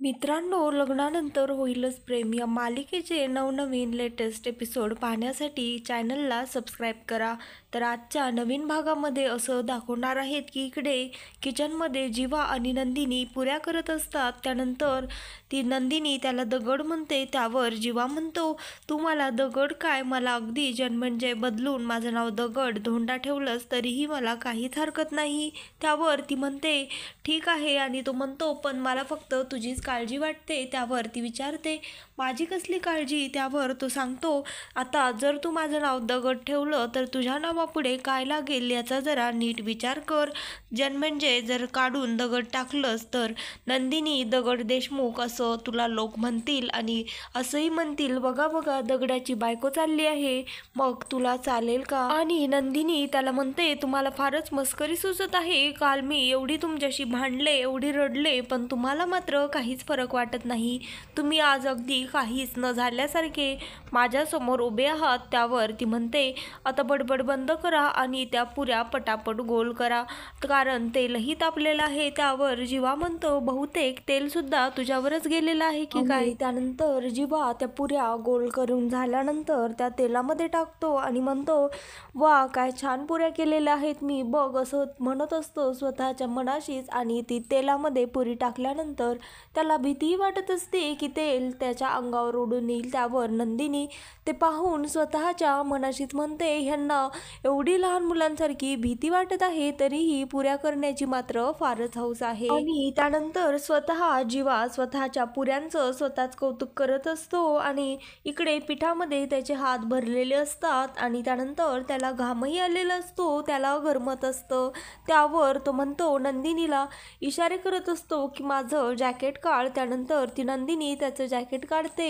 मित्रांनो, लग्नानंतर होईलच प्रेम या मालिकेचे नवनवीन लेटेस्ट एपिसोड पाहण्यासाठी चॅनलला सबस्क्राईब करा. तर आजच्या नवीन भागामध्ये असं दाखवणार आहेत की इकडे किचनमध्ये जीवा आणि नंदिनी पुऱ्या करत असतात. त्यानंतर ती नंदिनी त्याला दगड म्हणते. त्यावर जीवा म्हणतो, तू मला दगड काय, मला अगदी जन्मंजय बदलून माझं नाव दगड धोंडा ठेवलंस तरीही मला काहीच हरकत नाही. त्यावर ती म्हणते ठीक आहे, आणि तो म्हणतो पण मला फक्त तुझीच काळजी वाटते. त्यावर ती विचारते माझी कसली काळजी. त्यावर तो सांगतो आता जर तू माझं नाव दगड ठेवलं तर तुझ्या नावापुढे काय लागेल याचा जरा नीट विचार कर. जन्मंजय जर काढून दगड टाकलंस तर नंदिनी दगड देशमुख असं तुला लोक म्हणतील, आणि असंही म्हणतील बघा बघा दगडाची बायको चालली आहे, मग तुला चालेल का. आणि नंदिनी त्याला म्हणते तुम्हाला फारच मस्करी सुचत आहे. काल मी एवढी तुमच्याशी भांडले, एवढी रडले, पण तुम्हाला मात्र काहीच फरक वाटत नाही. तुम्ही आज अगदी काहीच न झाल्यासारखे माझ्यासमोर उभे आहात. त्यावर ती म्हणते आता बडबड बंद करा आणि त्या पुऱ्या पटापट गोल करा, कारण तेलही तापलेलं आहे. त्यावर जीवा म्हणतो बहुतेक तेल सुद्धा तुझ्यावरच गेलेलं आहे की काय. त्यानंतर जीवा त्या पुऱ्या गोल करून झाल्यानंतर त्या तेलामध्ये टाकतो आणि म्हणतो वा काय छान पुऱ्या केलेल्या आहेत मी, बघ असं म्हणत असतो स्वतःच्या मनाशीच. आणि ती तेलामध्ये पुरी टाकल्यानंतर त्याला भीतीही वाटत असते की तेल त्याच्या अंगावर उडून येईल. त्यावर नंदिनी ते पाहून स्वतःच्या मनाशीच म्हणते ह्यांना एवढी लहान मुलांसारखी भीती वाटत आहे तरीही पुऱ्या करण्याची मात्र फारच हौस आहे. आणि त्यानंतर स्वतः जीवा स्वतःच्या पुऱ्यांचं स्वतःच कौतुक करत असतो आणि इकडे पिठामध्ये त्याचे हात भरलेले असतात आणि त्यानंतर त्याला घामही आलेला असतो, त्याला गरमत असतं. त्यावर तो म्हणतो नंदिनीला इशारे करत असतो की माझं जॅकेट काढ. त्यानंतर ती नंदिनी त्याचं जॅकेट काढते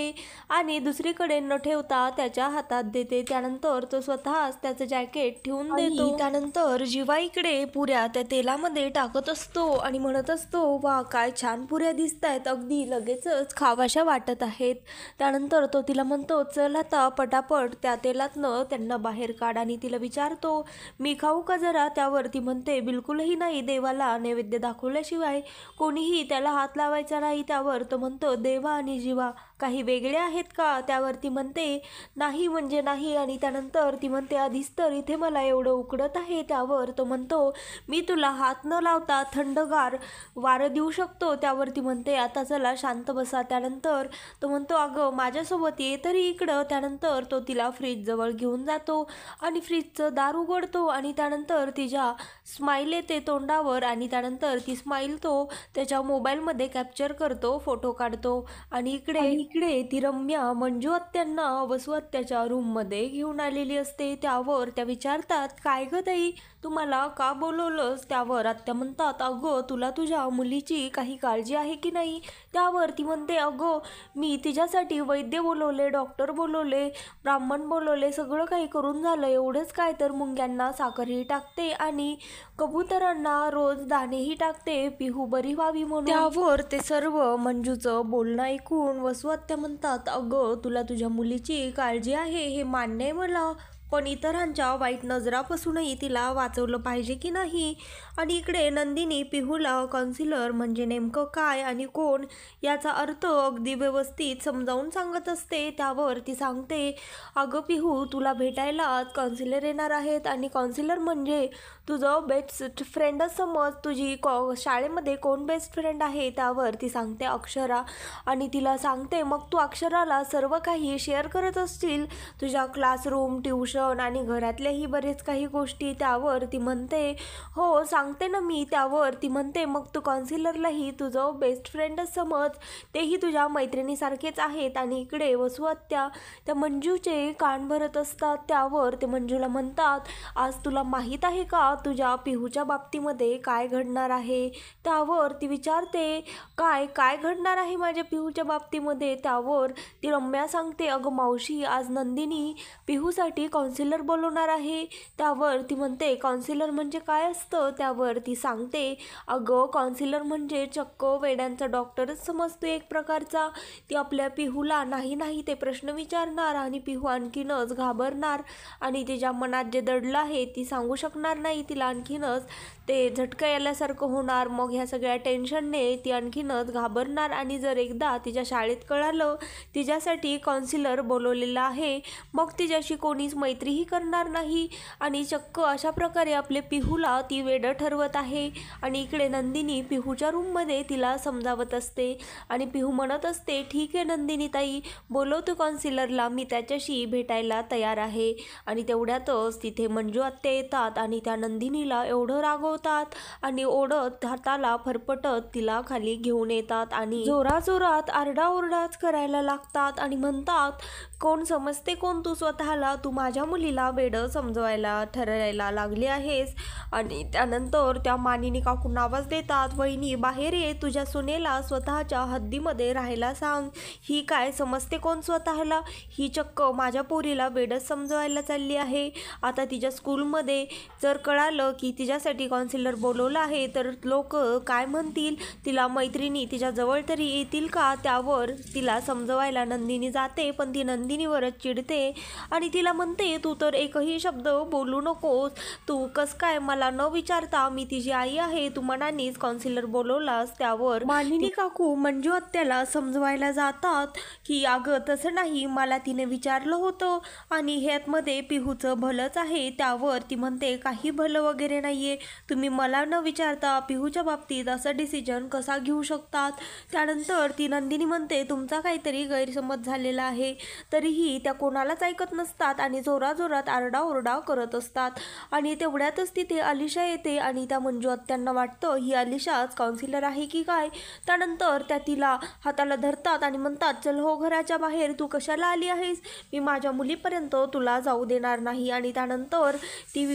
आणि दुसरीकडे न ठेवता त्याच्या हातात देते. त्यानंतर तो स्वतःच त्याचं जॅकेट ठेवून देतो. त्यानंतर जीवा इकडे पुऱ्या त्या तेलामध्ये टाकत असतो आणि म्हणत असतो वा काय छान पुऱ्या दिसत आहेत, अगदी लगेचच खावाशा वाटत आहेत. त्यानंतर तो तिला म्हणतो चल आता पटापट त्या तेलातनं त्यांना बाहेर काढ, आणि तिला विचारतो मी खाऊ का जरा. त्यावर ती म्हणते बिलकुलही नाही, देवाला नैवेद्य दाखवल्याशिवाय कोणीही त्याला हात लावायचा नाही. त्यावर तो म्हणतो देवा आणि जीवा काही वेगळे आहेत का. त्यावर ती म्हणते नाही म्हणजे नाही. आणि त्यानंतर ती म्हणते आधीच तर इथे मला एवढं उकडत आहे. त्यावर तो म्हणतो मी तुला हात न लावता थंडगार वारं देऊ शकतो. त्यावर ती म्हणते आता चला शांत बसा. त्यानंतर तो म्हणतो अगं माझ्यासोबत ये तरी इकडं. त्यानंतर तो तिला फ्रीजजवळ घेऊन जातो आणि फ्रीजचं दार उघडतो आणि त्यानंतर तिच्या स्माईल येते तोंडावर, आणि त्यानंतर ती स्माईल तो त्याच्या मोबाईलमध्ये कॅप्चर करतो, फोटो काढतो. आणि इकडे ती रम्या मंजू आत्यांना वसू आत्याच्या रूममध्ये घेऊन आलेली असते. त्यावर त्या विचारतात काय ग ताई, तुम्हाला का बोलवलंस. त्यावर आत्या म्हणतात अगं तुला तुझ्या मुलीची काही काळजी आहे की नाही. त्यावर ती म्हणते अगं मी तिच्यासाठी वैद्य बोलवले, डॉक्टर बोलवले, ब्राह्मण बोलवले, सगळं काही करून झालं. एवढंच काय तर मुंग्यांना साखरही टाकते आणि कबुतरांना रोज दाणेही टाकते पिहू बरी व्हावी म्हणून. त्यावर ते सर्व मंजूचं बोलणं ऐकून वसू आत्या म्हणतात अगं तुला तुझ्या मुलीची काळजी आहे हे मान्य आहे मला, पण इतरांच्या वाईट नजरापासूनही तिला वाचवलं पाहिजे की नाही. आणि इकडे नंदिनी पिहूला काउन्सिलर म्हणजे नेमकं काय आणि कोण याचा अर्थ अगदी व्यवस्थित समजावून सांगत असते. त्यावर ती सांगते अगं पिहू तुला भेटायला आज काउन्सिलर येणार आहेत, आणि काउन्सिलर म्हणजे तुझं बेस्ट फ्रेंडच समज. तुझी शाळेमध्ये कोण बेस्ट फ्रेंड आहे. त्यावर ती सांगते अक्षरा, आणि तिला सांगते मग तू अक्षराला सर्व काही शेअर करत असशील, तुझ्या क्लासरूम, ट्युशन आणि घरातल्याही बरेच काही गोष्टी. त्यावर ती म्हणते हो सांगते ना मी. त्यावर ती म्हणते मग तू काउन्सिलरलाही तुझं बेस्ट फ्रेंडच समज, तेही तुझ्या मैत्रिणीसारखेच आहेत. आणि इकडे वसू आत्या त्या मंजूचे कान भरत असतात. त्यावर ते मंजूला म्हणतात आज तुला माहीत आहे का तुझ्या पिहूच्या बाबतीमध्ये काय घडणार आहे. त्यावर ती विचारते काय काय घडणार आहे माझ्या पिहूच्या बाबतीमध्ये. त्यावर ती रम्या सांगते अगं मावशी आज नंदिनी पिहूसाठी काउन्सिलर बोलवणार आहे. त्यावर ती म्हणते काउन्सिलर म्हणजे काय असतं. त्यावर ती सांगते अगं काउन्सिलर म्हणजे चक्क वेड्यांचा डॉक्टरच समजतो एक प्रकारचा. ती आपल्या पिहूला नाही ते प्रश्न विचारणार आणि पिहू आणखीनच घाबरणार आणि तिच्या मनात जे दडलं आहे ती सांगू शकणार नाही. तिला आणखीनच ते झटका याल्यासारखं होणार. मग ह्या सगळ्या टेन्शनने ती आणखीनच घाबरणार आणि जर एकदा तिच्या शाळेत कळालं तिच्यासाठी काउन्सिलर बोलवलेला आहे मग तिच्याशी कोणीच मैत्रीही करणार नाही आणि चक्क अशा प्रकारे आपले पिहूला ती वेडं ठरवत आहे. आणि इकडे नंदिनी पिहूच्या रूममध्ये तिला समजावत असते आणि पिहू म्हणत असते ठीक आहे नंदिनी ताई, बोलवतो काउन्सिलरला, मी त्याच्याशी भेटायला तयार आहे. आणि तेवढ्यातच तिथे मंजू आत्या येतात आणि त्या नंदिनीला एवढं रागवतात आणि ओढत हाताला फरफटत तिला खाली घेऊन येतात आणि जोराजोरात आरडाओरडाच करायला लागतात आणि म्हणतात कोण समजते कोण तू स्वतःला, तू माझ्या मुलीला वेडं समजवायला ठरायला लागली आहेस. आणि त्यानंतर त्या मानिनी काकूंना आवाज देतात वहिनी बाहेर ये, तुझ्या सुनेला स्वतःच्या हद्दीमध्ये राहायला सांग. ही काय समजते कोण स्वतःला, ही चक्क माझ्या पोरीला वेडच समजवायला चालली आहे. आता तिच्या स्कूलमध्ये जर कळालं की तिच्यासाठी काउन्सिलर बोलवलं आहे तर लोक काय म्हणतील, तिला मैत्रिणी तिच्या जवळ तरी येतील का. त्यावर तिला समजवायला नंदिनी जाते पण ती नंदिनीवरच चिडते आणि तिला म्हणते तू तर एकही शब्द बोलू नकोस, तू कस काय मला न विचारता, मी तिची आई आहे, तू मनानेच काउन्सिलर बोलवलास. त्यावर मानिनी काकू मंजू आत्याला समजवायला जातात की अगं तसं नाही, मला तिने विचारलं होतं आणि ह्यातमध्ये पिहूचं भलंच आहे. त्यावर ती म्हणते काही भलं वगैरे नाहीये, तुम्ही मला न विचारता पिहूच्या बाबतीत असं डिसिजन कसा घेऊ शकतात. त्यानंतर ती नंदिनी म्हणते तुमचा काहीतरी गैरसमज झालेला आहे. तरीही त्या कोणालाच ऐकत नसतात आणि जोराजोरात आरडाओरडा करत असतात. आणि तेवढ्यातच तिथे अलिशा येते आणि त्या मंजू आत्यांना वाटतं ही अलिशाच काउन्सिलर आहे की काय. त्यानंतर त्या तिला हाताला धरतात आणि म्हणतात चल हो घराच्या बाहेर, तू कशाला आली आहेस, मी माझ्या मुलीपर्यंत तुला जाऊ देणार नाही. आणि त्यानंतर ती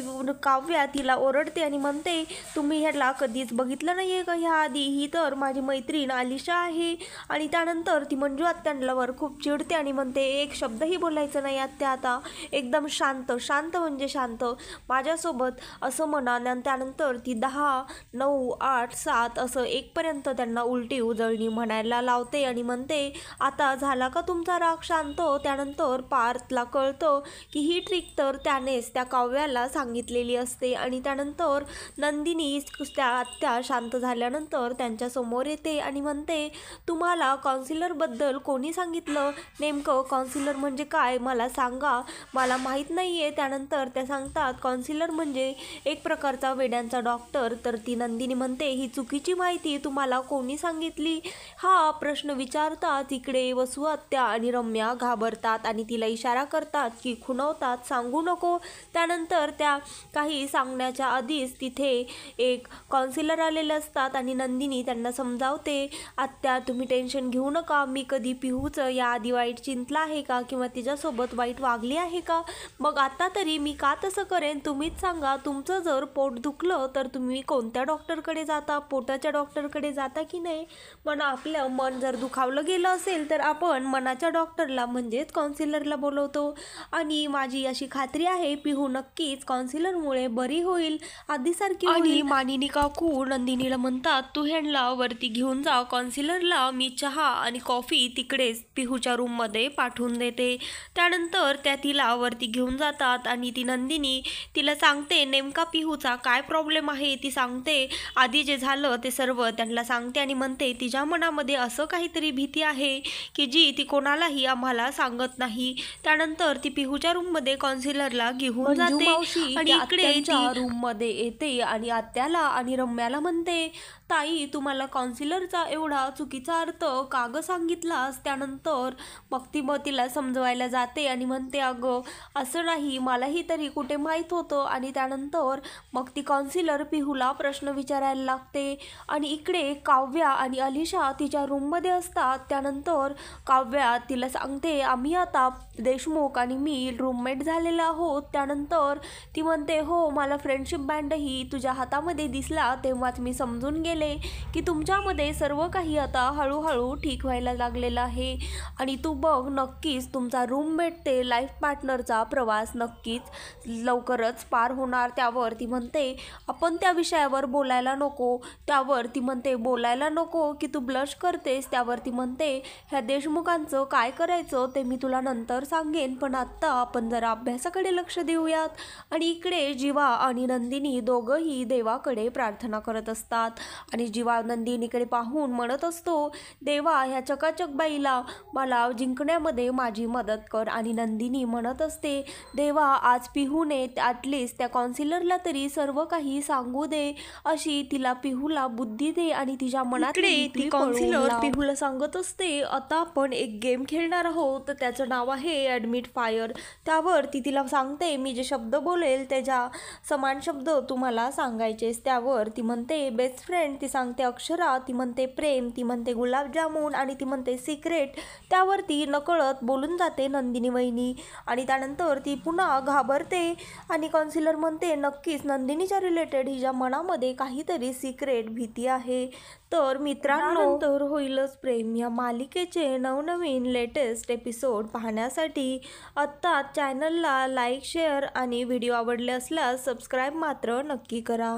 काव्या तिला ओरडते आणि म्हणते तुम्ही ह्याला कधीच बघितलं नाहीये का ह्या आधी, ही तर माझी मैत्रीण अलिशा आहे. आणि त्यानंतर ती मंजू आत्यांवर खूप चिडते आणि म्हणते एक शब्दही बोलायचं नाही आत्या, आता एकदम शांत म्हणजे शांत माझ्यासोबत असं म्हणा. त्यानंतर ती 10, 9, 8, 7 असं 1 पर्यंत त्यांना उलटी उजळणी म्हणायला लावते आणि म्हणते आता झाला का तुमचा राग शांत. त्यानंतर पार्थला कळतं की ही ट्रिक तर त्यानेच त्या काव्याला सांगितलेली असते. आणि त्यानंतर नंदिनी त्या आत्या शांत झाल्यानंतर त्यांच्या समोर येते आणि म्हणते तुम्हाला काउन्सिलरबद्दल कोणी सांगितलं, नेमकं काउन्सिलर म्हणजे काय मला सांगा, मला माहीत नाही आहे. त्यानंतर त्या सांगतात काउन्सिलर म्हणजे एक प्रकारचा वेड्यांचा डॉक्टर. तर ती नंदिनी म्हणते ही चुकीची माहिती तुम्हाला कोणी सांगितली. हा प्रश्न विचारतात इकडे वसू आत्या आणि रम्या घाबरतात आणि तिला इशारा करतात की खुणवतात, सांगू नको. त्यानंतर त्या काही सांगण्याच्या आधीच तिथे एक काउन्सिलर आलेले असतात आणि नंदिनी त्यांना समजावते आत्या तुम्ही टेन्शन घेऊ नका, मी कधी पिहूचं याआधी वाईट चिंतलं आहे का किंवा तिच्यासोबत वाईट वागली आहे का, मग आता तरी मी का तसं करेन तुम्हीच सांगा. तुमचं जर पोट दुखलं तर तुम्ही कोणत्या डॉक्टरकडे जाता, पोटाच्या डॉक्टरकडे जाता की नाही. पण आपलं मन जर दुखावलं गेलं असेल तर आपण मनाच्या डॉक्टरला म्हणजेच काउन्सिलरला बोलवतो. आणि माझी अशी खात्री आहे पिहू नक्कीच काउन्सिलरमुळे बरी होईल, आधीसारखी होईल. आणि मानिनी काकू नंदिनीला म्हणतात तू ह्यांना वरती घेऊन जा, काउन्सिलरला मी चहा आणि कॉफी तिकडेच पिहूच्या रूममध्ये पाठवून देते. त्यानंतर त्या तिला वरती घेऊन जातात आणि ती नंदिनी तिला सांगते नेमका पिहूचा काय प्रॉब्लेम आहे. ती सांगते आधी जे झालं ते सर्व त्यांना सांगते आणि म्हणते तिच्या मनामध्ये असं काहीतरी भीती आहे की जी ती कोणालाही आम्हाला सांगत नाही. त्यानंतर ती पिहूच्या रूममध्ये काउन्सिलरला घेऊन जाते आणि इकडे रूममध्ये येते आणि आत्याला आणि रम्याला म्हणते ताई तुम्हाला काउन्सिलरचा एवढा चुकीचा अर्थ का ग सांगितलास. त्यानंतर मग तिला समजवायला जाते आणि म्हणते अगं असं नाही, मलाही तरी कुठे माहीत होतं. आणि त्यानंतर मग ती काउन्सिलर पिहूला प्रश्न विचारायला लागते आणि इकडे काव्या आणि अलिशा तिच्या रूममध्ये असतात. त्यानंतर काव्या तिला सांगते आम्ही आता देशमुख आणि मी रूममेट झालेलो आहोत. त्यानंतर ती म्हणते हो मला फ्रेंडशिप बँडही तुझ्या हातामध्ये दिसला तेव्हाच मी समजून गेले केले की तुमच्यामध्ये सर्व काही आता हळूहळू ठीक व्हायला लागलेलं आहे आणि तू बघ नक्कीच तुमचा रूममेट ते लाईफ पार्टनरचा प्रवास नक्कीच लवकरच पार होणार. त्यावर ती म्हणते आपण त्या विषयावर बोलायला नको. त्यावर ती म्हणते बोलायला नको की तू ब्लश करतेस. त्यावर ती म्हणते ह्या देशमुखांचं काय करायचं ते मी तुला नंतर सांगेन, पण आत्ता आपण जरा अभ्यासाकडे लक्ष देऊयात. आणि इकडे जीवा आणि नंदिनी दोघंही देवाकडे प्रार्थना करत असतात आणि जीवा नंदिनीकडे पाहून म्हणत असतो देवा ह्या चकाचक बाईला मला जिंकण्यामध्ये माझी मदत कर. आणि नंदिनी म्हणत असते देवा आज पिहूने ॲटलिस्ट त्या काउन्सिलरला तरी सर्व काही सांगू दे, अशी तिला पिहूला बुद्धी दे आणि तिच्या मनात ती काउन्सिलर पिहूला सांगत असते आता आपण एक गेम खेळणार आहोत, तर त्याचं नाव आहे ॲडमिट फायर. त्यावर ती तिला सांगते मी जे शब्द बोलेल त्याच्या समान शब्द तुम्हाला सांगायचेस. त्यावर ती म्हणते बेस्ट फ्रेंड, ती सांगते अक्षरा, ती म्हणते प्रेम, ती म्हणते गुलाबजामुन आणि ती म्हणते सिक्रेट. त्यावर ती नकळत बोलून जाते नंदिनी वहिनी आणि त्यानंतर ती पुन्हा घाबरते आणि काउन्सिलर म्हणते नक्कीच नंदिनीच्या रिलेटेड हिच्या मनामध्ये काहीतरी सिक्रेट भीती आहे. तर मित्रांनो तर होईलच प्रेम या मालिकेचे नवनवीन लेटेस्ट एपिसोड पाहण्यासाठी आत्ता चॅनलला लाईक शेअर आणि व्हिडिओ आवडले असल्यास सबस्क्राईब मात्र नक्की करा.